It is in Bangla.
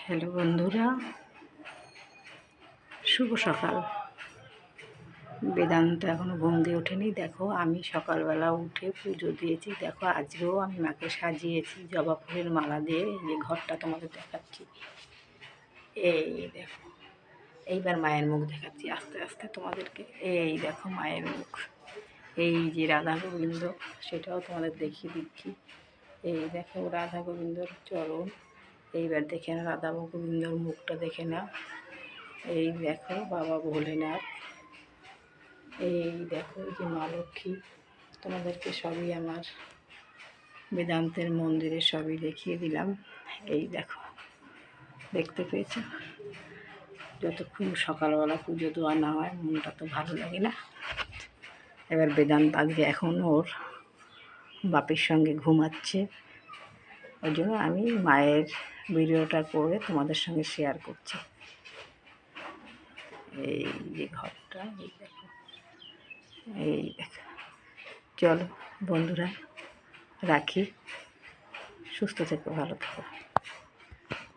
হ্যালো বন্ধুরা, শুভ সকাল। বেদান্ত এখনও ঘুম দিয়ে ওঠেনি। দেখো আমি সকালবেলা উঠে পুজো দিয়েছি। দেখো আজকেও আমি মাকে সাজিয়েছি জবা ফুলের মালা দিয়ে। এই যে ঘরটা তোমাদের দেখাচ্ছি, এই দেখো। এইবার মায়ের মুখ দেখাচ্ছি আস্তে আস্তে তোমাদেরকে। এই দেখো মায়ের মুখ, এই যে রাধা গোবিন্দ, সেটাও তোমাদের দেখিয়ে দিচ্ছি। এই দেখো রাধা গোবিন্দর চরণ। এইবার দেখে না রাধা গোবিন্দর মুখটা দেখে না। এই দেখো বাবা ভোলেনাথ, এই দেখো এই যে মা লক্ষ্মী। তোমাদেরকে সবই আমার বেদান্তের মন্দিরে সবই দেখিয়ে দিলাম। এই দেখো, দেখতে পেয়েছো? যতক্ষণ সকালবেলা পুজো দেওয়া না হয় মনটা তো ভালো লাগে না। এবার বেদান্ত আজকে এখন ওর বাপের সঙ্গে ঘুমাচ্ছে, ওই জন্য আমি মায়ের ভিডিওটা করে তোমাদের সঙ্গে শেয়ার করছি। এই যে ঘরটা, এই দেখো, এই দেখো। চলো বন্ধুরা, রাখি। সুস্থ থেকো, ভালো থেকো।